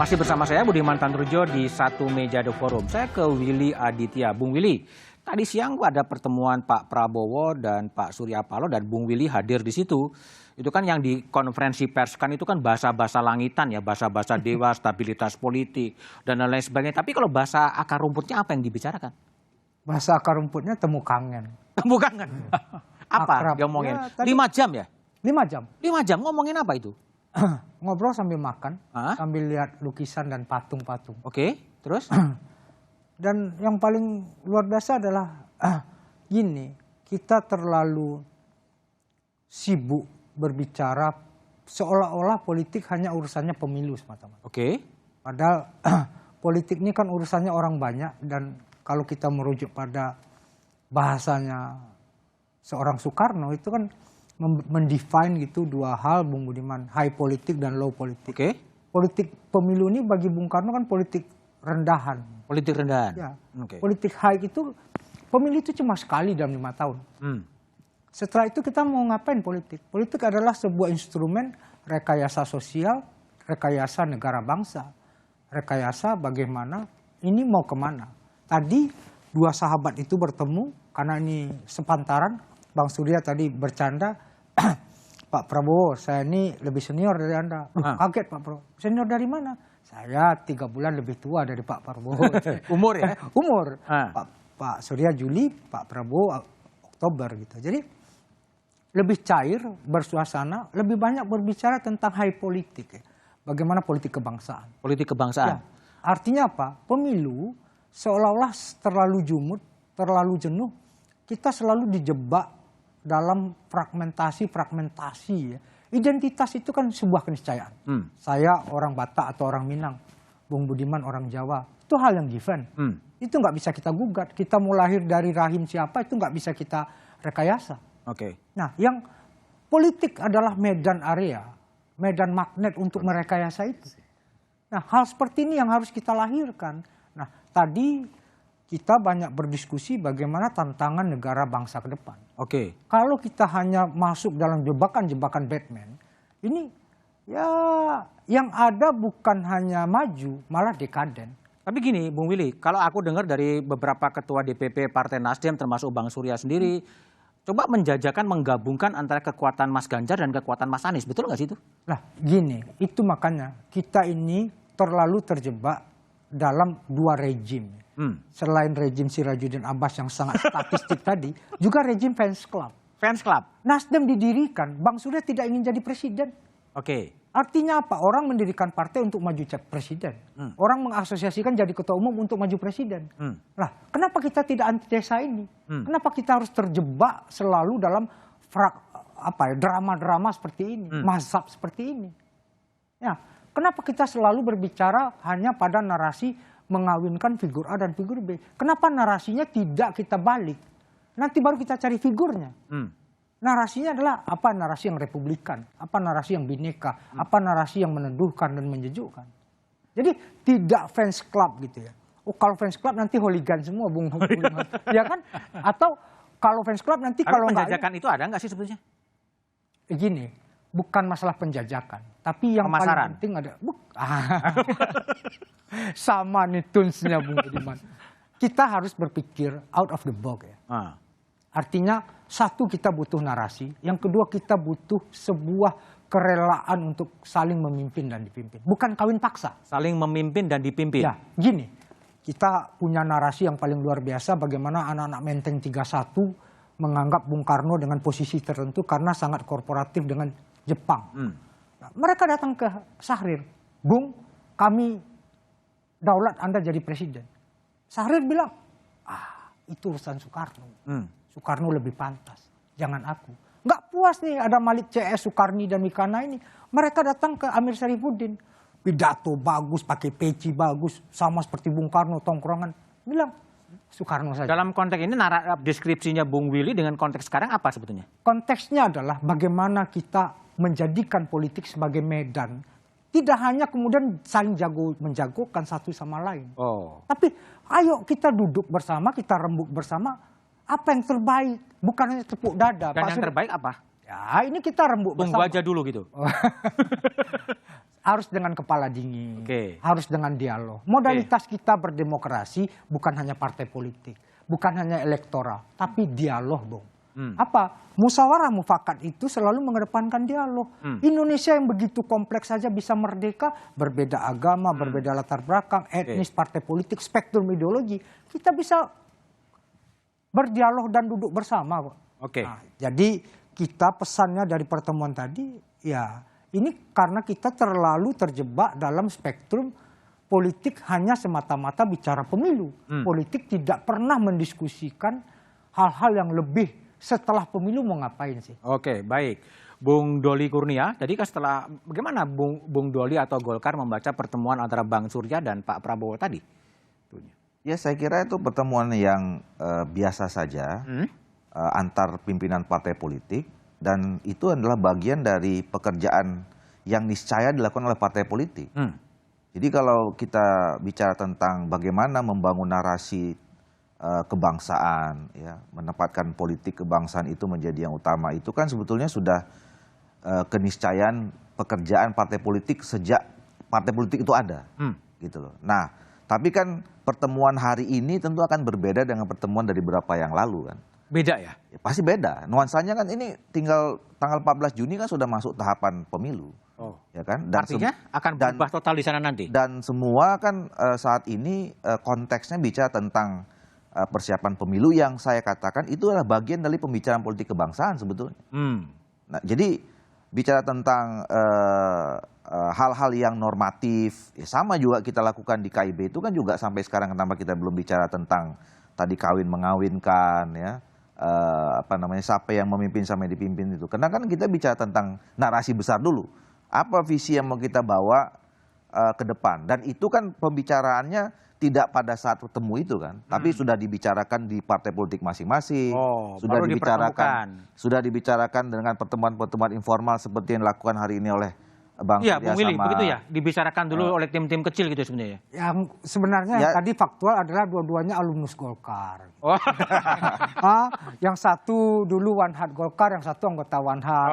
Masih bersama saya Budiman Tandurjo di Satu Meja The Forum. Saya ke Willy Aditya. Bung Willy, tadi siang ada pertemuan Pak Prabowo dan Pak Surya Paloh dan Bung Willy hadir di situ. Itu kan yang di konferensi pers kan itu kan bahasa-bahasa langitan ya, bahasa-bahasa dewa, stabilitas politik dan lain sebagainya. Tapi kalau bahasa akar rumputnya apa yang dibicarakan? Bahasa akar rumputnya temu kangen. Temu kangen? Apa diomongin? Ya, 5 jam ya? 5 jam. 5 jam ngomongin apa itu? Ngobrol sambil makan, sambil lihat lukisan dan patung-patung. Oke, terus? Dan yang paling luar biasa adalah gini, kita terlalu sibuk berbicara seolah-olah politik hanya urusannya pemilu semata-mata. Oke. Padahal politik ini kan urusannya orang banyak, dan kalau kita merujuk pada bahasanya seorang Soekarno itu kan mendefine gitu dua hal, Bung Budiman, high politik dan low politik. Oke. Politik pemilu ini bagi Bung Karno kan politik rendahan. Politik rendahan. Ya. Oke. Politik high itu pemilu itu cuma sekali dalam 5 tahun. Setelah itu kita mau ngapain politik? Politik adalah sebuah instrumen rekayasa sosial, rekayasa negara bangsa, rekayasa bagaimana ini mau kemana. Tadi dua sahabat itu bertemu karena ini sepantaran. Bang Surya tadi bercanda, Pak Prabowo, saya ini lebih senior dari Anda. Kaget Pak Prabowo, senior dari mana? Saya 3 bulan lebih tua dari Pak Prabowo. Umur ya? Umur. Pak Surya Juli, Pak Prabowo Oktober gitu. Jadi lebih cair, bersuasana, lebih banyak berbicara tentang high politik. Ya. Bagaimana politik kebangsaan. Politik kebangsaan. Ya. Artinya apa? Pemilu seolah-olah terlalu jumut, terlalu jenuh. Kita selalu dijebak dalam fragmentasi ya. Identitas itu kan sebuah keniscayaan. Saya orang Batak atau orang Minang, Bung Budiman orang Jawa, itu hal yang given. Itu nggak bisa kita gugat. Kita mau lahir dari rahim siapa itu nggak bisa kita rekayasa. Oke. Nah, yang politik adalah medan area, medan magnet untuk merekayasa itu. Nah, hal seperti ini yang harus kita lahirkan. Nah, tadi kita banyak berdiskusi bagaimana tantangan negara bangsa ke depan. Oke. Kalau kita hanya masuk dalam jebakan-jebakan Batman, ini ya yang ada bukan hanya maju, malah dekaden. Tapi gini, Bung Willy, kalau aku dengar dari beberapa ketua DPP Partai Nasdem, termasuk Bang Surya sendiri, coba menjajakan, menggabungkan antara kekuatan Mas Ganjar dan kekuatan Mas Anies. Betul nggak sih itu? Nah, gini, itu makanya kita ini terlalu terjebak dalam 2 rejim. Selain rejim Sirajuddin Abbas yang sangat statistik tadi, juga rejim fans club. Fans club? Nasdem didirikan, Bang Surya tidak ingin jadi presiden. Oke. Artinya apa? Orang mendirikan partai untuk maju presiden. Orang mengasosiasikan jadi ketua umum untuk maju presiden. Nah, kenapa kita tidak antitesa ini? Kenapa kita harus terjebak selalu dalam drama-drama seperti ini, mazhab seperti ini? Ya, kenapa kita selalu berbicara hanya pada narasi mengawinkan figur A dan figur B? Kenapa narasinya tidak kita balik? Nanti baru kita cari figurnya. Narasinya adalah apa narasi yang republikan, apa narasi yang bineka, apa narasi yang meneduhkan dan menjejukkan. Jadi tidak fans club gitu ya. Oh, kalau fans club nanti hooligan semua, Bung. Ya kan? Atau kalau fans club nanti kalau nggak penjajakan itu ada nggak sih sebetulnya? Gini, bukan masalah penjajakan, tapi yang pemasaran. Paling penting ada sama nih tunsnya, Bung Budiman. Kita harus berpikir out of the box ya. Artinya satu, kita butuh narasi, yang kedua kita butuh sebuah kerelaan untuk saling memimpin dan dipimpin, bukan kawin paksa. Saling memimpin dan dipimpin. Ya, gini, kita punya narasi yang paling luar biasa bagaimana anak-anak Menteng 31 menganggap Bung Karno dengan posisi tertentu karena sangat korporatif dengan Jepang. Nah, mereka datang ke Syahrir, Bung, kami daulat Anda jadi presiden. Syahrir bilang, itu urusan Soekarno. Soekarno lebih pantas, jangan aku. Nggak puas nih ada Malik CS, Soekarni dan Mikana ini. Mereka datang ke Amir Syarifuddin. Pidato bagus, pakai peci bagus, sama seperti Bung Karno, tongkrongan. Bilang, Soekarno saja. Dalam konteks ini deskripsinya Bung Willy dengan konteks sekarang apa sebetulnya? Konteksnya adalah bagaimana kita menjadikan politik sebagai medan. Tidak hanya kemudian saling menjagokan satu sama lain. Tapi ayo kita duduk bersama, kita rembuk bersama. Apa yang terbaik, bukan hanya tepuk dada. Dan yang terbaik apa? Ya ini kita rembuk bersama. Tunggu aja dulu gitu. harus dengan kepala dingin, Oke. harus dengan dialog. Modalitas kita berdemokrasi bukan hanya partai politik, bukan hanya elektoral, tapi dialog, Bung. Apa? Musyawarah mufakat itu selalu mengedepankan dialog. Indonesia yang begitu kompleks saja bisa merdeka, berbeda agama, berbeda latar belakang, etnis, partai politik, spektrum ideologi. Kita bisa berdialog dan duduk bersama, kok. Oke. Nah, jadi kita pesannya dari pertemuan tadi, ya ini karena kita terlalu terjebak dalam spektrum politik hanya semata-mata bicara pemilu. Politik tidak pernah mendiskusikan hal-hal yang lebih setelah pemilu mau ngapain sih. Oke, baik. Bung Doli Kurnia, tadi kan setelah bagaimana Bung Doli atau Golkar membaca pertemuan antara Bang Surya dan Pak Prabowo tadi? Ya saya kira itu pertemuan yang biasa saja antar pimpinan partai politik. Dan itu adalah bagian dari pekerjaan yang niscaya dilakukan oleh partai politik. Jadi kalau kita bicara tentang bagaimana membangun narasi kebangsaan, ya, menempatkan politik kebangsaan itu menjadi yang utama, itu kan sebetulnya sudah keniscayaan pekerjaan partai politik sejak partai politik itu ada, gitu loh. Nah, tapi kan pertemuan hari ini tentu akan berbeda dengan pertemuan dari beberapa yang lalu kan. Beda ya? Ya, pasti beda. Nuansanya kan ini tinggal tanggal 14 Juni kan sudah masuk tahapan pemilu. Oh. Ya kan? Artinya akan berubah total di sana nanti? Dan semua kan saat ini konteksnya bicara tentang persiapan pemilu yang saya katakan itu adalah bagian dari pembicaraan politik kebangsaan sebetulnya. Nah, jadi bicara tentang hal-hal yang normatif, ya sama juga kita lakukan di KIB itu kan juga sampai sekarang kenapa kita belum bicara tentang tadi kawin mengawinkan, ya. Siapa yang memimpin sampai dipimpin itu. Karena kan kita bicara tentang narasi besar dulu. Apa visi yang mau kita bawa ke depan. Dan itu kan pembicaraannya tidak pada saat ketemu itu kan. Tapi sudah dibicarakan di partai politik masing-masing. Sudah dibicarakan dengan pertemuan-pertemuan informal seperti yang dilakukan hari ini oleh Bang Surya Bung Willy, begitu ya? Dibicarakan dulu oleh tim-tim kecil gitu sebenarnya? Yang sebenarnya tadi faktual adalah dua-duanya alumnus Golkar. Oh. Yang satu dulu One Heart Golkar, yang satu anggota One Heart.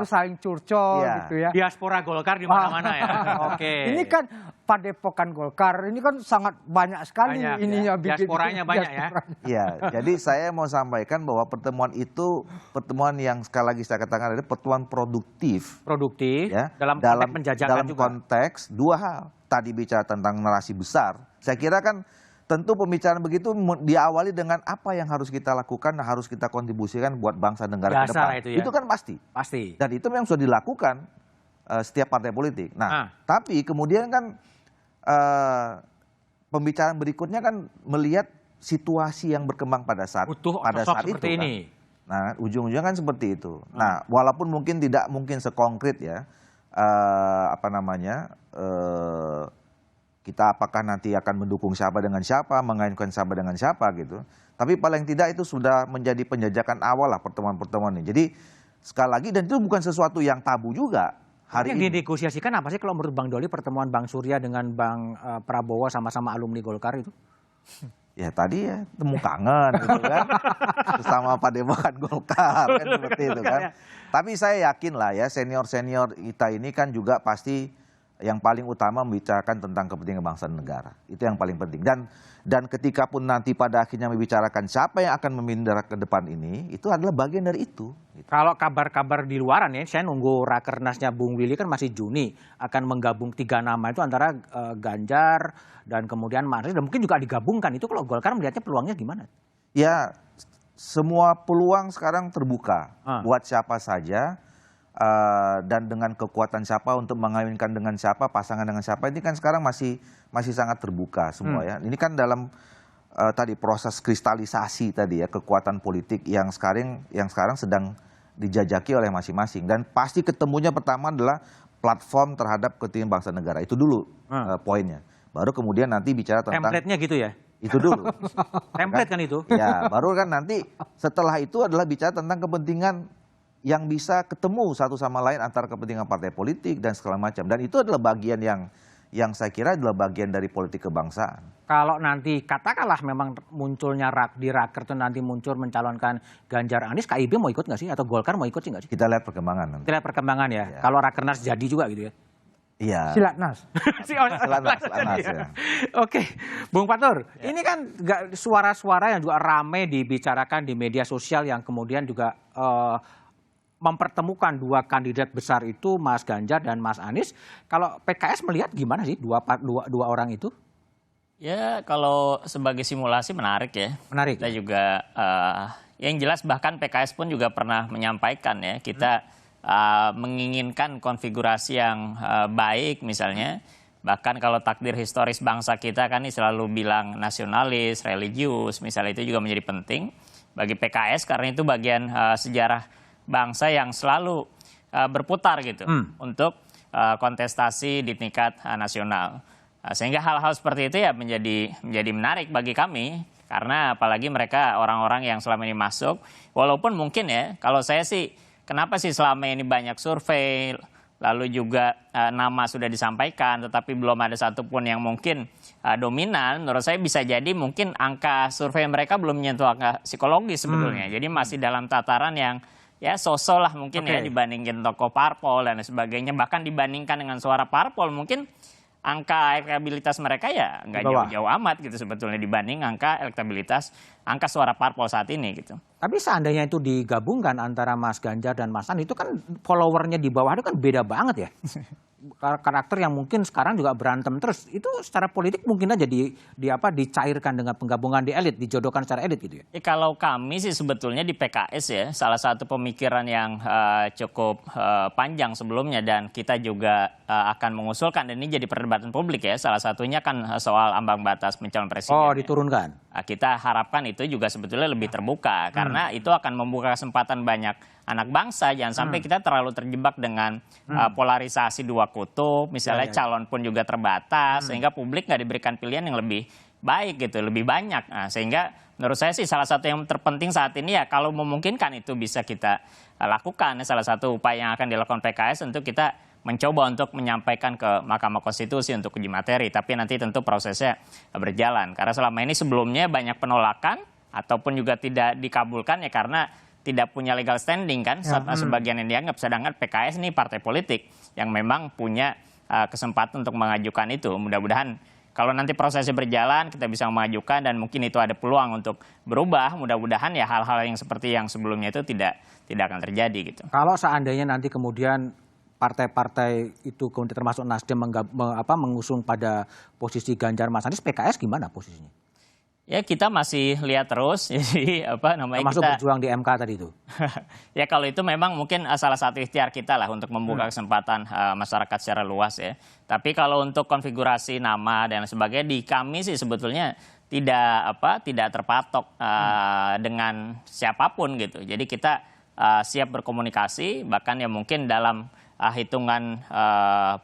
Lalu saling curcol gitu ya. Diaspora Golkar di mana-mana ya? Oke. Ini kan Padepokan Golkar, ini kan sangat banyak sekali ininya. Diasporanya banyak ya? Iya, jadi saya mau sampaikan bahwa pertemuan itu pertemuan yang sekali lagi saya katakan adalah pertemuan produktif. Produktif, Ya, dalam konteks penjajakan dalam juga. konteks dua hal. Tadi bicara tentang narasi besar. Saya kira kan tentu pembicaraan begitu diawali dengan apa yang harus kita lakukan, harus kita kontribusikan buat bangsa negara ke depan. Itu kan pasti. Pasti. Dan itu memang sudah dilakukan setiap partai politik. Nah, tapi kemudian kan pembicaraan berikutnya kan melihat situasi yang berkembang pada saat itu seperti ini. Kan. Nah, ujung-ujungnya kan seperti itu. Nah, walaupun mungkin tidak mungkin sekonkret ya, kita apakah nanti akan mendukung siapa dengan siapa, mengaitkan siapa dengan siapa gitu. Tapi paling tidak itu sudah menjadi penjajakan awal lah pertemuan-pertemuan ini. Jadi sekali lagi, dan itu bukan sesuatu yang tabu juga. Yang didegosiasikan apa sih kalau menurut Bang Doli pertemuan Bang Surya dengan Bang Prabowo sama-sama alumni Golkar itu? Ya tadi ya temu kangen gitu kan. Bersama Padepokan Golkar kan seperti itu kan. Tapi saya yakin lah ya senior-senior kita ini kan juga pasti yang paling utama membicarakan tentang kepentingan bangsa dan negara. Itu yang paling penting. Dan ketika pun nanti pada akhirnya membicarakan siapa yang akan memimpin ke depan ini, itu adalah bagian dari itu. Kalau kabar-kabar di luaran ya, saya nunggu rakernasnya Bung Willy kan masih Juni. Akan menggabung 3 nama itu antara Ganjar dan kemudian Marlis. Dan mungkin juga digabungkan. Itu kalau Golkar melihatnya peluangnya gimana? Ya, semua peluang sekarang terbuka. Buat siapa saja. Dan dengan kekuatan siapa untuk mengawinkan dengan siapa, pasangan dengan siapa, ini kan sekarang masih sangat terbuka semua ya. Ini kan dalam tadi proses kristalisasi tadi ya, kekuatan politik yang sekarang sedang dijajaki oleh masing-masing. Dan pasti ketemunya pertama adalah platform terhadap kepentingan bangsa negara. Itu dulu poinnya. Baru kemudian nanti bicara tentang template-nya gitu ya? Itu dulu. Template kan itu? Ya, baru kan nanti setelah itu adalah bicara tentang kepentingan yang bisa ketemu satu sama lain antara kepentingan partai politik dan segala macam. Dan itu adalah bagian yang saya kira adalah bagian dari politik kebangsaan. Kalau nanti katakanlah memang munculnya di Raker itu nanti muncul mencalonkan Ganjar Anies, KIB mau ikut nggak sih? Atau Golkar mau ikut sih nggak sih? Kita lihat perkembangan nanti. Kita lihat perkembangan ya. Kalau Rakernas jadi juga gitu ya? Iya. Silatnas. Silatnas, ya. Oke, Bung Fatur, ini kan suara-suara yang juga ramai dibicarakan di media sosial yang kemudian juga mempertemukan dua kandidat besar itu, Mas Ganjar dan Mas Anies. Kalau PKS melihat gimana sih dua orang itu? Ya, kalau sebagai simulasi menarik ya. Menarik. Kita juga yang jelas bahkan PKS pun juga pernah menyampaikan ya, kita menginginkan konfigurasi yang baik misalnya. Bahkan kalau takdir historis bangsa kita kan ini selalu bilang nasionalis, religius, misalnya itu juga menjadi penting bagi PKS karena itu bagian sejarah bangsa yang selalu berputar gitu untuk kontestasi di tingkat nasional. Sehingga hal-hal seperti itu ya menjadi menarik bagi kami karena apalagi mereka orang-orang yang selama ini masuk, walaupun mungkin ya kalau saya sih kenapa sih selama ini banyak survei, lalu juga nama sudah disampaikan, tetapi belum ada satupun yang mungkin dominan. Menurut saya bisa jadi mungkin angka survei mereka belum menyentuh angka psikologis sebetulnya. Jadi masih dalam tataran yang ya sosok lah mungkin ya dibandingin tokoh parpol dan sebagainya. Bahkan dibandingkan dengan suara parpol mungkin angka elektabilitas mereka ya nggak jauh-jauh amat gitu sebetulnya dibanding angka suara parpol saat ini gitu. Tapi seandainya itu digabungkan antara Mas Ganjar dan Mas Anies itu kan followernya di bawah itu kan beda banget ya. Karakter yang mungkin sekarang juga berantem terus itu secara politik mungkin aja dicairkan dengan penggabungan di elit, dijodohkan secara elit gitu ya. Kalau kami sih sebetulnya di PKS ya salah satu pemikiran yang cukup panjang sebelumnya dan kita juga akan mengusulkan dan ini jadi perdebatan publik ya, salah satunya kan soal ambang batas pencalon presiden. Oh, diturunkan. Kita harapkan itu juga sebetulnya lebih terbuka karena itu akan membuka kesempatan banyak anak bangsa, jangan sampai kita terlalu terjebak dengan polarisasi dua kutub, misalnya calon pun juga terbatas, sehingga publik nggak diberikan pilihan yang lebih baik gitu, lebih banyak. Nah, sehingga menurut saya sih salah satu yang terpenting saat ini ya kalau memungkinkan itu bisa kita lakukan. Salah satu upaya yang akan dilakukan PKS untuk kita mencoba untuk menyampaikan ke Mahkamah Konstitusi untuk uji materi, tapi nanti tentu prosesnya berjalan. Karena selama ini sebelumnya banyak penolakan ataupun juga tidak dikabulkan ya karena tidak punya legal standing kan, sebagian yang dianggap, sedangkan PKS ini partai politik yang memang punya kesempatan untuk mengajukan itu. Mudah-mudahan kalau nanti prosesnya berjalan kita bisa mengajukan dan mungkin itu ada peluang untuk berubah, mudah-mudahan ya hal-hal yang seperti yang sebelumnya itu tidak akan terjadi gitu. Kalau seandainya nanti kemudian partai-partai itu kemudian termasuk Nasdem mengusung pada posisi Ganjar Mas Anies, PKS gimana posisinya? Ya kita masih lihat terus, jadi termasuk berjuang di MK tadi itu. Ya kalau itu memang mungkin salah satu ikhtiar kita lah untuk membuka kesempatan masyarakat secara luas ya. Tapi kalau untuk konfigurasi nama dan sebagainya di kami sih sebetulnya tidak terpatok dengan siapapun gitu. Jadi kita siap berkomunikasi, bahkan ya mungkin dalam hitungan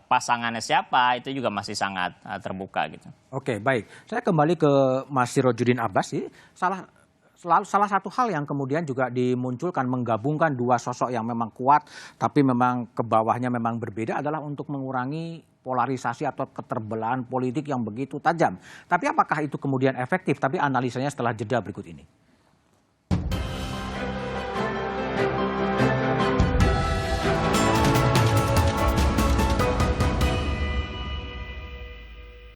pasangannya siapa itu juga masih sangat terbuka gitu. Oke, baik. Saya kembali ke Mas Sirojudin Abbas sih. Salah satu hal yang kemudian juga dimunculkan menggabungkan dua sosok yang memang kuat tapi memang ke bawahnya memang berbeda adalah untuk mengurangi polarisasi atau keterbelahan politik yang begitu tajam. Tapi apakah itu kemudian efektif? Tapi analisanya setelah jeda berikut ini.